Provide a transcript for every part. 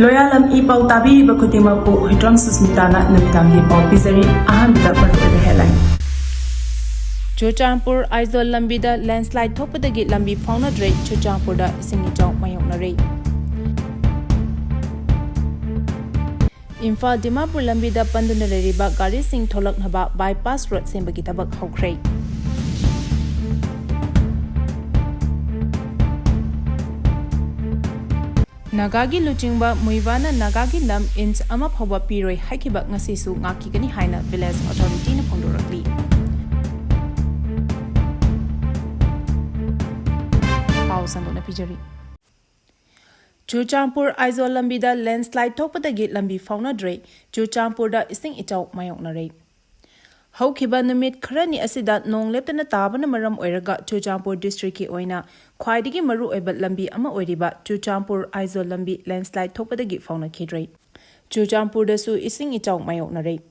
Loyalam E-PAO tabi bakutima po hidrang susmitana namitangi pao pizari ahan bida maru headline. Churachadpur Aizawl Lambi da landslide thokpadagi Lambi Faonadre Churachadpur da ising ichaw mayoknare. Imphal Dimapur Lambi da panduna leriba gari sing Thoklakpa bypass road sembagi tabak hawkre. Nagagi luchingba muivana Nagagi lam inch ama phawa piroi haikibak ngasi su ngakigani haina village authority na phongdorakli. Pao sangona pijari. Churachadpur Aizawl Lambi da landslide thokpadagi Lambi Faonadre Churachadpur da ising ichaw mayoknare. Haukiba numit kharani asida nong leptana tabana maram oiraga Churachadpur district ki oina khwaidagi maru oiba lambi ama oiriba Churachadpur Aizawl Lambi landslide thokpadagi faunakidre. Churachadpur da su ising ichaw mayoknare.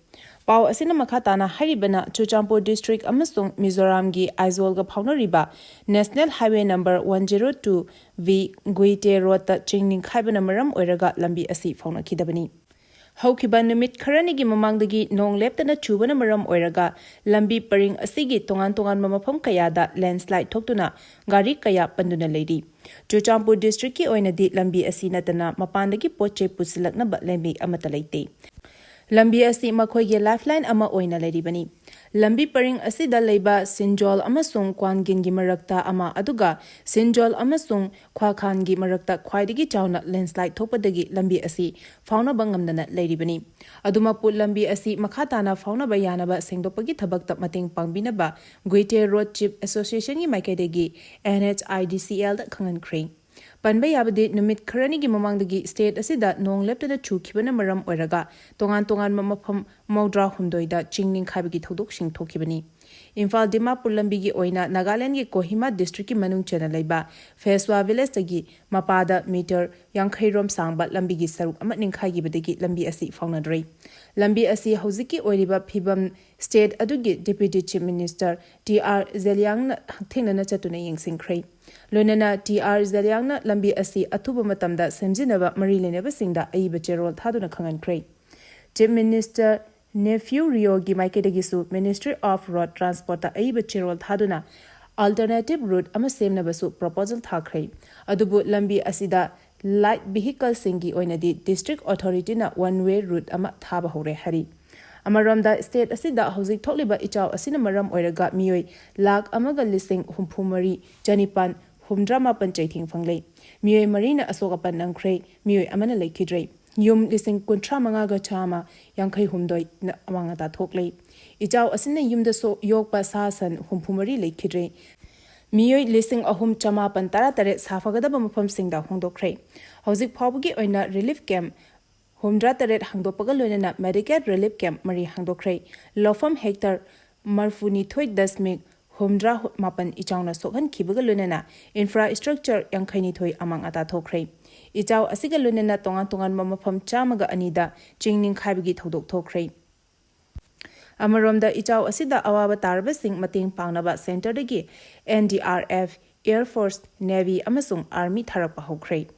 Pao asina makhatana haribana Churachadpur district Amasung Mizoram gi Aizawl ga faunariba National Highway number 102 V Guite Road ta chingning khaibana maram oiraga lambi asi faunakidabani. Haukiba numit kharanigi mamangdagi nong leptana chubana maram oiraga lambi paring asigi tongan mamafam kayada landslide thoktuna gari kaya panduna leidi. Churachadpur district ki oinadi lambi asi natana mapandagi poche pusilaknaba lambi amata leite. Lambi asi makhoige lifeline ama oina leribani. Lambi paring asida leiba Sinjol Amasung Kwangin gi marakta ama aduga Sinjol Amasung Khwakhan gi marakta khwaidigi chawna landslide thokpadagi lambi asi Faonaba ngamdana leribani. Adumapu lambi asi makhatana Faonaba yanaba sengdopagi thabakta mating pangbinaba Guite Road Chief Association gi maikaidegi NHIDCL da Tasinkhre. Panba yabadi numit kharanigi mamangdagi state asida nong leptana chukibana maram oiraga tongan mamafam maudra humdoida chingning khaibagi thodok sing thokibani. Imphal Dimapur Lambi gi oina Nagaland gi Kohima district ki manung chena leiba Faonaba village tagi mapada meter yankhairom sangba lambi gi saruk ama ningkhai gi badagi lambi asi faunadre. Lambi asi hojiki oiriba phibam state adugi deputy chief minister TR Zeliang na thingnana chatuna yengsingkhre. Loinana TR Zeliang na lambi asi athuba matamda semjinaba mari leneba singda aiba cherol thaduna khangankhre. Chief minister Nephew Riogi Maikedagisu Ministry of Road Transport aiba cherol thaduna alternative route ama semnabasu proposal thakre. Adubu lambi asida light vehicle singi oinadi district authority na one way route ama thaba hore hari. Amaramda state asida hojik thokliba ichaw asina maram oiraga mioi lakh amaga lising humphumari janipan humdrama panchaiting fangle. Mioi marina asokapan nangkhre mioi amana lekidre. Yum lising kuntra mangaga chama yankhai humdoi na amangata thokle. Ichaw asina yumda so yokpa sasan humphumari lekidre. Mioi lising ahum chama pantara tare safagadaba mafam singda hongdokre. Hojik phawgi oina relief camp Humdra taret hangdopaga loinana medical relief camp mari hangdokre. Lofam hector marfuni thoi dasmik humdra mapan ichawna sokhan kibaga loinana infrastructure yangkhaini thoi amang ata thokre. Ichaw asiga loinana tongan mamafam chamaga anida chingning khaibagi thodok thokre. Amaromda ichaw asida awaba tarba sing mating pangnaba center dagi NDRF, Air Force, Navy amasung Army tharapa hokre.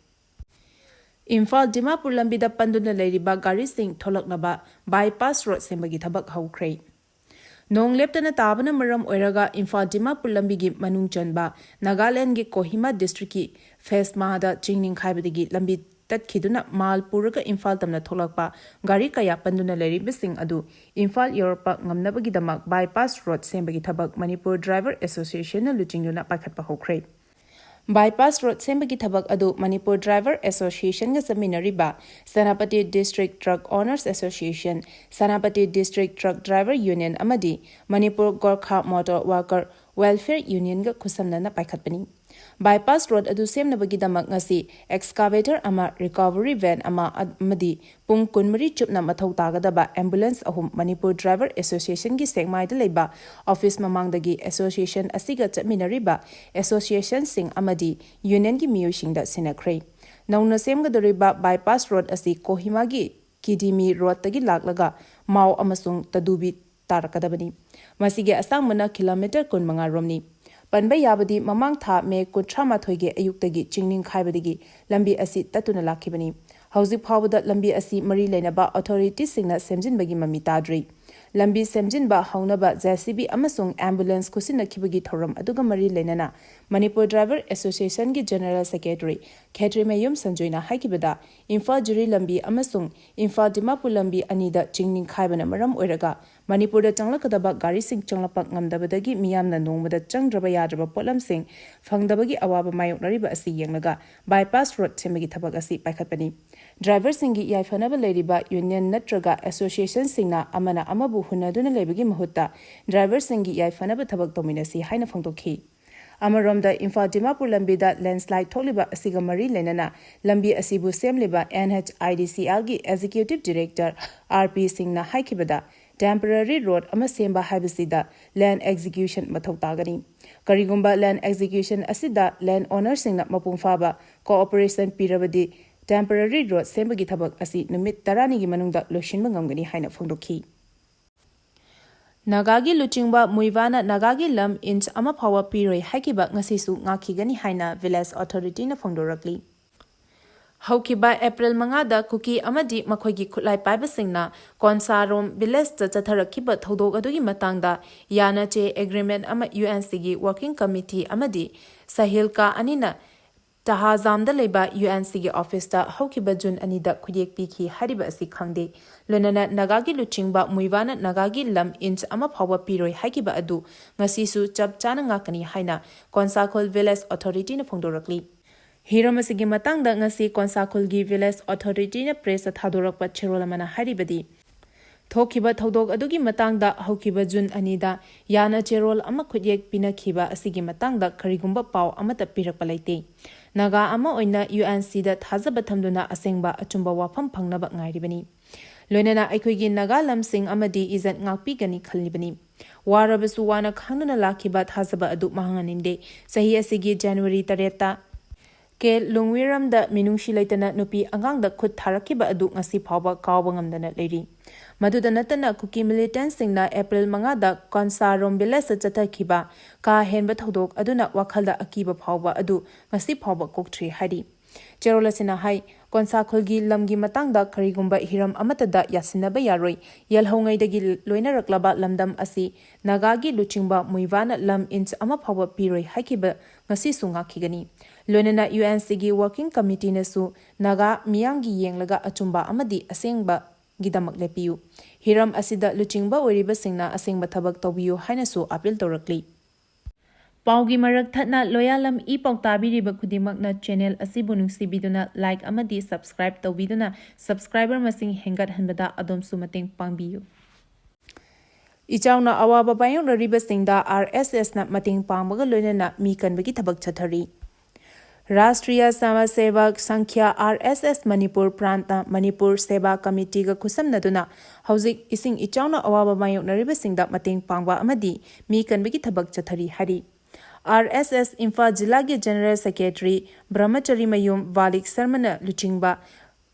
Imphal Dimapur Lambi da panduna leriba gari sing Thoklakpa bypass road sembagi thabak hawkre. Nong leptana tabana maram oiraga Imphal Dimapur Lambi gi manung chanba Nagaland gi Kohima district ki phase mahada chingning khaibadagi lambi tatkiduna mal puraga Imphal tamna Thoklakpa gari kaya panduna leriba sing adu Imphal Europa ngamnabagi damak bypass road sembagi thabak Manipur Driver Association na luchinguna pakhatpa hawkre. Bypass road sembagi thabak adu Manipur Driver Association ga saminariba Senapati District Truck Owners Association, Senapati District Truck Driver Union amadi Manipur Gorkha Motor Worker Welfare Union ga kusamna na paikhatpani. Bypass road adu semnabagi damak ngasi excavator ama recovery van ama amadi pung kunmari chupna mathau tagadaba ambulance ahum Manipur Driver Association gi sengmaida leiba office mamangdagi association asiga chapminariba association sing amadi union gi miyusingda sinakre. Nauna semgadoriba bypass road asi Kohima gi Kidimi road tagi laklaga Mao amasung Tadubi tarakadabani. Masige asangmana kilometer kun manga romni. Panba yabadi mamang tha me kuntra mathoige ayuktagi chingning khaibadigi lambi asi tatuna lakhibani. Hauzik phawbada lambi asi mari leinaba authorities singna semjinbagi mami tadri. Lambi semjinba Faonaba JCB Amasung ambulance kusinakibagi thoram aduga mari leinana Manipur Driver Association gi General Secretary Khetri Mayum Sanjoyna haikibada Imphal Jiri Lambi Amasung Imphal Dimapur Lambi anida chingning khaibana maram oiraga Manipur da changlakadaba gari sing changlapak ngamdabadagi miyamna nongmada changdraba yadraba potlam sing phangdabagi awaba mayoknariba asi yenglaga bypass road semagi thabak asi paikhatpani driver singi yaifanaba leiriba union natraga association singna amana amabu hunaduna lebagi mahutta driver singi yaifanaba thabak dominasi haina phangdokhi Amaromda Imphal Dimapur Lambi da landslide tholiba asiga mari lenana Lambi asibu semliba NHIDCL gi executive director RP Singhna haikibada temporary road ama semba haibasida land execution mathau tagani karigumba land execution asida land owner singna mapung faba cooperation pirabadi temporary road sembagi thabak asi numit 10 gi manungda loishinba ngamgani haina phongdokhi Nagagi luchingba muivana Nagagi lam inch ama phawa piroi haikiba ngasisu ngakhigani haina village authority na phongdorakli Haukiba April mangada kuki amadi makhoigi khutlai paiba singna konsarom village ta chatharakiba thodok adugi matangda yana che agreement ama UNC gi working committee amadi sahilka anina Tahazamda leba UNC gi office ta haukiba jun anida khuyek pikhi hariba asi khangde lonana Nagagi luchingba muivana Nagagi lam inch ama phawa piroi haikiba adu ngasisu chap chana ngakani haina Konsakhol village authority na phongdorakli Hiramasi matangda ngasi Konsakhol gi village authority na press thadorakpa cherolamana haribadi Thokiba thodok adugi matangda haukiba jun anida yana cherol ama khudyek pinakhiba asigi matangda karigumba pau amata pirakpa laite Naga ama oina UNC da thajaba thamduna asengba achumba wafam phangnaba ngairibani Loinana aikhoigi Naga lamsing amadi izat ngakpi gani khalibani Warabasu wana khanuna lakhiba thajaba adu mahanganinde sahi asigi January 3 ta ke lungwiram da minungshi laitana nupi angang da khut tharakiba adu ngasi phawba kawba ngamdana leiri Maduda natana kuki militant singna April manga da Konsarom village chathakhiba ka henba thodok aduna wakhalda akiba phawba adu ngasi phawba kokthri hari Cherolasina hai Konsakhol lamgi matangda karigumba hiram amatada yasinaba yaroi yelhongaidagi loinaraklaba lamdam asi Nagagi luchingba muivana lam inch ama phawba piroi hakiba ngasi sunga khigani loinana UNC gi working committee nasu Naga miyangi yenglaga achumba amadi asengba gidamak lepiyu hiram asida luchingba oiriba singna asengba thabak tobiyu hainasu appeal torakli Paugi marak thatna Loyalam E-PAO tabiriba khudimakna channel asibu nungsibiduna like amadi subscribe tawbiduna subscriber masing hengat hanbada adomsu mateng pangbiyu Ichawna awaba bayong riba singda RSS na mateng pangbaga loinana mi kanbagi thabak chathari Rashtriya Sama Sevak Sankhya RSS Manipur Pranta Manipur Seva Committee ga khusamnaduna hauzik ising ichawna awaba bayong riba singda mateng pangba amadi mi kanbagi thabak chathari hari RSS Imphal Jilagi General Secretary Brahmachari Mayum Valik Sarmana Luchingba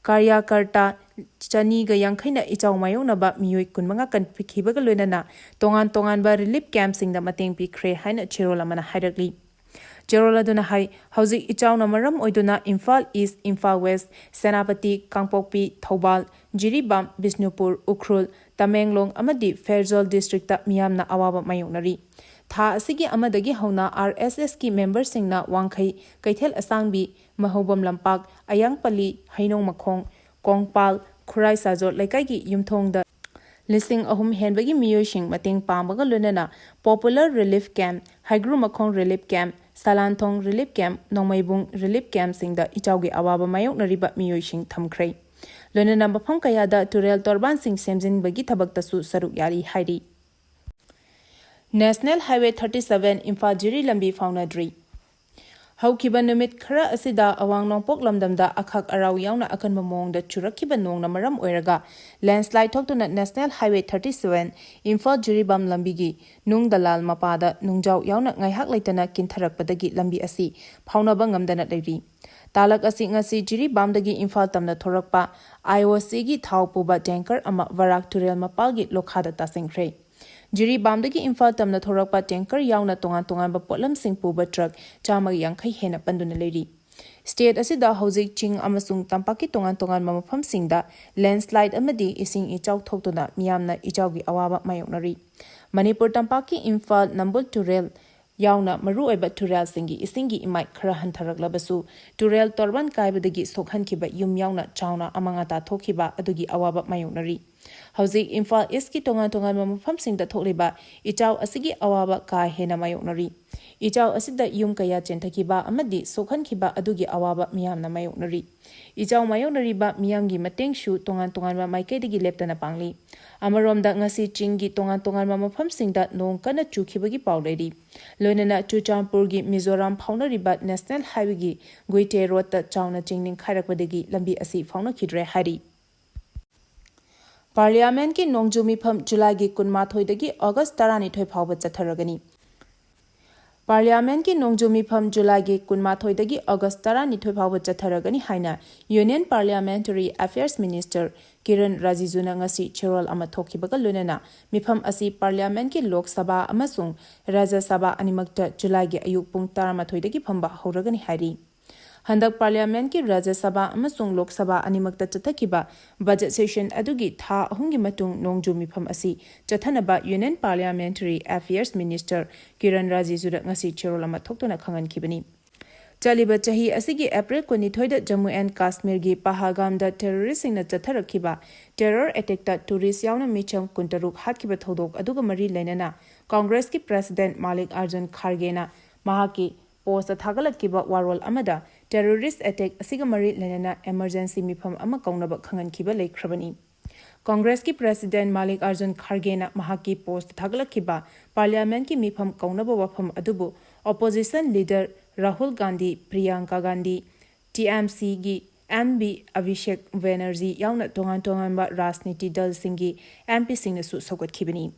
Karyakarta Chaniga Yankhaina Ichaw Mayonaba Miyoi Kunmanga kan pikhibaga loinana tongan tongan ba relief camp singda mateng pikre haina cherolamana hairakli Cheroladuna hai hauzik ichawna maram oiduna Imphal East Imphal West Senapati Kangpokpi Thobal Jiribam Bishnupur Ukhrul Tamenglong amadi Aizawl district ta miyamna awaba mayonari Tha asigi amadagi hauna RSS ki member singna wangkhai kaithel asangbi mahobam lampak ayangpali hainong makhong kongpal khurai sajot laikai gi yumthongda listing ahum henbagi miyoshing mateng pambaga lunana popular relief camp haigru makhong relief camp salanthong relief camp nongmaibung relief camp singda ichawgi awaba mayoknariba miyoshing thamkhrai lunana mafam kayada turel torban sing semjin bagi thabaktasu saruk yari hairi National Highway 37 Imphal Jiri Lambi Faonadri Haukiba numit khara asida awang nongpok lamdamda akhak arau yauna akanba mongda churakhiba nongna maram oiraga landslide thoktuna National Highway 37 Imphal Jiribam Lambigi nung dalal mapada nungjaw yauna ngaihak laitana kintharakpadagi lambi asi Faonaba ngamdana leiri Talak asi ngasi Jiribamdagi Imphal tamna thorakpa IOC gi thawpuba tanker ama varak turel mapalgi Lokhada Tasinkhre Jiribamdagi Imphal tamna thorakpa tanker yauna tongan tongan ba potlam sing puba truck chama yangkhai hena panduna leiri State asida hojik ching amasung tampaki tongan mafamsingda landslide amadi ising ichaw thoktuna miyamna ichawgi awaba mayoknari. Manipur tampaki Imphal Nambul Turel yauna maru oiba turel singi isingi imai khara hantharaklabasu turel torban kaibadagi sokhankiba yum yauna chauna amangata thokhiba adugi awaba mayoknari. Hojik Imphal East ki tongan mafamsingda thokliba ichaw asigi awaba ka hena mayoknari. Ichaw asida yum kaya chenthakiba amadi sokhankiba adugi awaba miyamna mayoknari. Ichaw mayoknariba miyamgi matengshu tongan maikaidagi leptana pangli. Amaromda ngasi chingi tongan mafamsingda nong kana chukhibagi pauledi. Loinana Churachadpur gi Mizoram Faonariba National Highway gi Guite Road ta chawna chingning khairakpadagi lambi asi fauna khidre hari. Parliament ki nongjumi pham July gi kunmathoi dagi August 12 phawba chatharagani. Parliament ki nongjumi pham July gi kunmathoi dagi August 12 phawba chatharagani haina Union Parliamentary Affairs Minister Kiran Rajijuna ngasi Cherol ama thokhibaga lunena mipham asi Parliament ki Lok Sabha amasung Rajya Sabha animakta July gi ayuk pung 13 dagi phamba horagani hari. Handak Parliament ki Rajya Sabha amasung Lok Sabha animakta chathakiba budget session adugi tha ahungi matung nongjumi pham asi chathanaba Union Parliamentary Affairs Minister Kiran Rajijuna ngasi Cherol ama thoktuna khangan khibani. Chaliba chahi asigi April 22 da Jammu and Kashmir gi Pahalgam da terrorist singna chatharakhiba terror attack ta tourist yauna micham kuntaruk hatkiba thodok aduga mari leinana Congress ki President Malik Arjun Kharge na mahaki post thagalakiba warol amada terrorist attack asiga mari leinana emergency mipham ama kaunaba khangan khiba leikrabani. Congress ki President Malik Arjun Kharge na mahaki post thagalakiba Parliament ki mipham kaunaba wafam adubu opposition leader Rahul Gandhi, Priyanka Gandhi, TMC gi MB Abhishek Banerjee yauna tongan ba Rajniti Dal Singhi MP Singh su sogot khibani.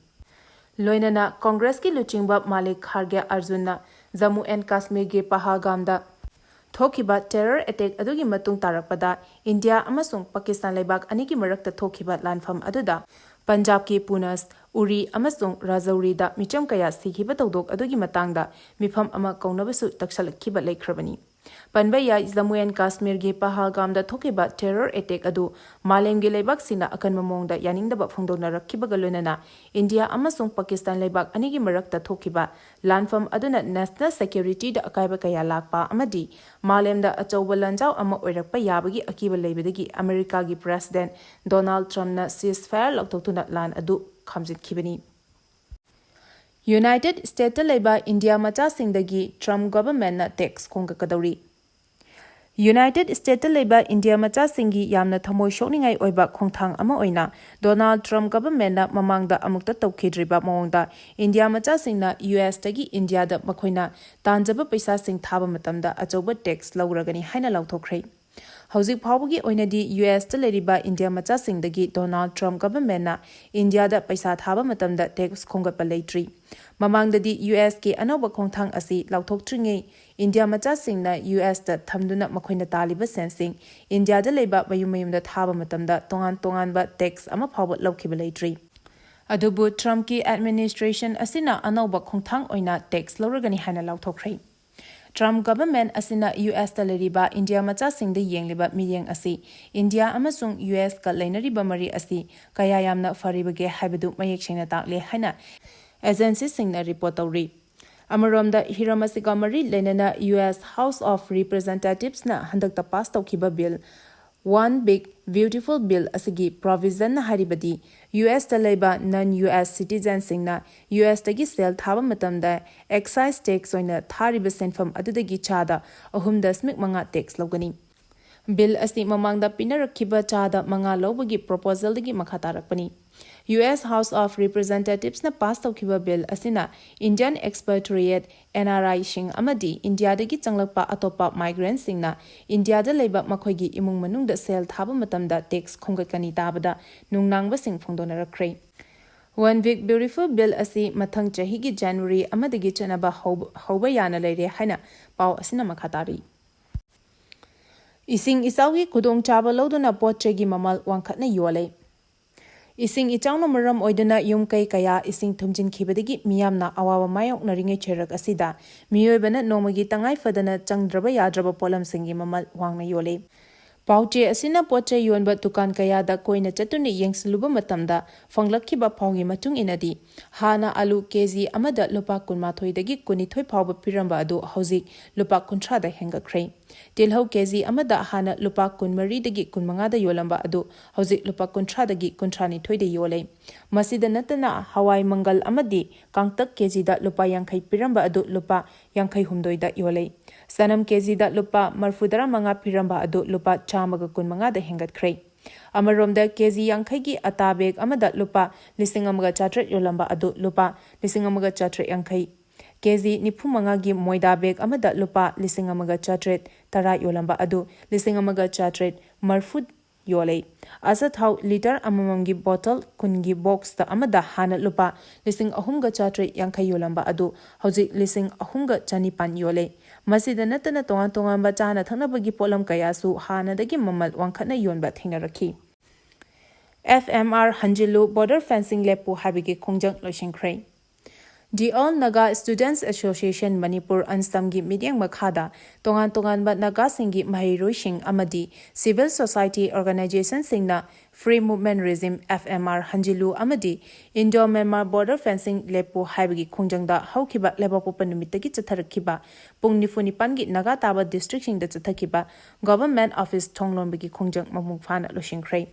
Loinana Congress ki luchingba Malik Kharge Arjun na Jammu and Kashmir gi Pahalgam da Thokiba terror attack adugi matung tarakpada India amasung Pakistan leibak aniki marakta thokiba lanfam aduda Punjab ki Punas, Uri amasung Rajouri da micham kaya sikhiba tawdok adugi matangda mifam ama kaunabasu taksalakhiba leikrabani. Panbaya Jammu and Kashmir gi Pahalgam da thokiba terror attack adu Malem gi leibak sina akan mamongda yaningdaba phongdona rakhiba galunana India amasung Pakistan leibak anigi marakta thokiba lanfam aduna national security da akaiba kaya lakpa amadi Malem da achauba lanjau ama oirakpa yabagi akiba leibadagi America gi President Donald Trump na ceasefire laktokuna lan adu khamjit khibani. United States Labor India macha singdagi Trump government na tax khongka kadori. United States Labor India macha singi yamna thamoi shokningai oiba khongthang ama oina Donald Trump government na mamangda amukta tawkhidriba mawngda India macha singna US tagi India da makhoina tanjaba paisa sing thaba matamda achoba tax lawragani haina lawthokhrei. Hojik phawbagi oinadi US ta leriba India macha singdagi Donald Trump government na India da paisa thaba matamda tax khonggatpa leitri. Mamangdadi US ke anoba khongthang asi lawthokthringai India macha singna US da thamduna makhoina taliba sensing India da leiba mayum da thaba matamda tongan ba tax ama phawba lawkhiba leitri. Adubu Trump ki administration asina anoba khongthang oina tax lawragani haina lawthokhrei. Trump government asina US ta leriba India macha singda yengliba miyeng asi India amasung US ka leinariba mari asi kaya yamna faribage haibadu mayek singna takle haina agency singna report tawri. Amaromda hiramasiga mari leinana US House of Representatives na handakta pass tawkhiba bill One Big Beautiful Bill asigi provision na haribadi US ta leiba non-US citizens singna US tagi sel thaba matamda excise tax oina thariba senfam adudagi chada 3.5 tax logani. Bill asi mamangda pinarakhiba chada manga lobagi proposal dagi makhatarakpani. US House of Representatives na pass tawkhiba bill asina Indian expatriate NRI shing amadi India dagi changlakpa atopa migrants singna India da leiba makhoigi imung manungda sel thaba matamda tax khonggatkani tabada nungnangba sing phongdonarakhrei. One Big Beautiful Bill asi mathang chahi gi January amadagi chanaba hauba yana leire haina pau asina makhatari. Ising isawi kudong chaba loduna potchegi mamal wangkhatna yole. Ising ichangna maram oiduna yum kai kaya ising thumjin khibadagi miyamna awaba mayoknaringe cherak asida miyoibana nomagi tangai fadana changdraba yadraba polam singi mamal wangna yole. Pauche asina poche yonba tukan kaya da koina chatuni yengsiluba matamda fanglakhiba phawgi matung inadi hana alu kg amada lupa kunmathoi dagi kunithoi phawba piramba adu hauzik lupa kunthra da hengakhrei tilhau kg amada hana lupa kunmari dagi kunmanga da yolamba adu hauzik lupa kunthra dagi kunthani thoi de yole masida natana hawai mangal amadi kangtak kg da lupa yangkhai piramba adu lupa yangkhai humdoi da yole sanam kg da lupa marfudara manga piramba adu lupa chamaga kunmanga da hengatkhrai Amaromda kg yangkhai ata beg amada lupa lising amaga chatret yolamba adu lupa lising amaga chatret yangkhai kg nipumanga gi moida beg amada lupa lising amaga chatret tara yolamba adu lising amaga chatret marfud yole asa thau liter amamamgi bottle kungi box ta amada hana lupa lising ahumga chatret yangkhai yolamba adu hauji lising ahumga chanipan yole masida natana tongan tongan ba chana thanabagi polam kayasu hana dagi mamal wangkhana yonba thingarakhi FMR Hanjilu Border Fencing Lepu habigi khongjang loisingkhrai The All Naga Students Association Manipur Anstamgi Midyang Makhada Tongan Tongan Ba Naga Singi Mahirosing Amadi Civil Society Organization Singna Free Movement Regime FMR Hanjilu Amadi Indo-Myanmar Border Fencing Lepu Habigi Khongjangda Haukiba Lebapopa Numitagi Chatharakhiba Pung Nifunipangi Naga Taba District Sing da Chathakiba Government Office Thonglonbagi Khongjang Mamung Phana Losingkhrai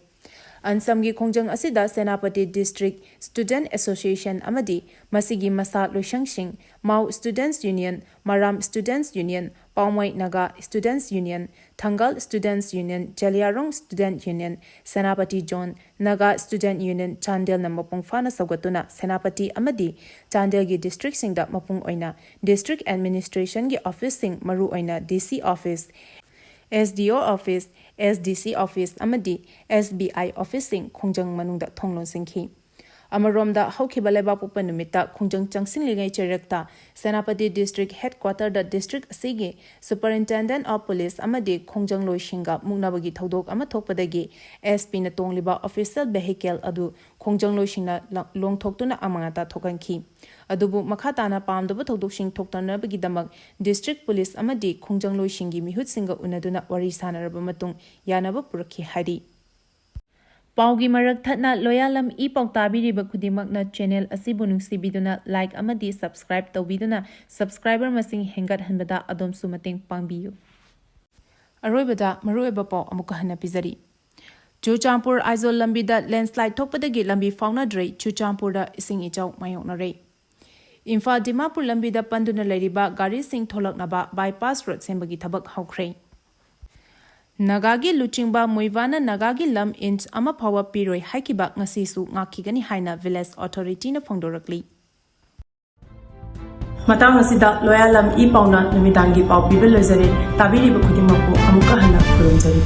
Ansamgi Khongjang asida Senapati District Student Association Amadi Masigi Masa Loishangsing Mau Students Union Maram Students Union Paumai Naga Students Union Thangal Students Union Jaliarong Student Union Senapati John Naga Student Union Chandel na mapung fana sagatuna Senapati Amadi Chandel gi district singda mapung oina District Administration gi office sing maru oina DC office SDO office SDC office amadi SBI office sing khongjang manungda thonglon singki Amaromda haukiba lebapopa numita khongjang changsinglingai cherekta Senapati district headquarter da district asigi superintendent of police amadi khongjang loishinga mugnabagi thodok ama thokpadagi SP na tongliba official vehicle adu khongjang loishingna longthoktuna amangata thokanki adubu makhatana pamdaba thodokshing thoktanabagi damak district police amadi khongjang loishingi mihut singa unaduna wari sanaraba matung yanaba purakhi hari Paugi marak thatna Loyalam E-PAO tabiriba khudimakna channel asibu nungsibiduna like amadi subscribe tawbiduna subscriber masing hengat hanbada adom sumateng pangbiyu Aroibada marueba pau amuka hana pizari Churachadpur Aizawl Lambi da landslide thokpadagi Lambi Faonadre Churachadpur da ising ichaw mayoknare Imphal Dimapur Lambi da panduna leiriba gari sing tholaknaba bypass road sembagi thabak haukhre Nagagi Luchingba Muivana Nagagi Lam inch ama phawa piroi haikiba ngasisu ngakigani haina village authority na phongdorakli Matang asida Loyalam E-PAO na namidangi pau pibil lozare tabiriba khudimako amuka hana khurumjari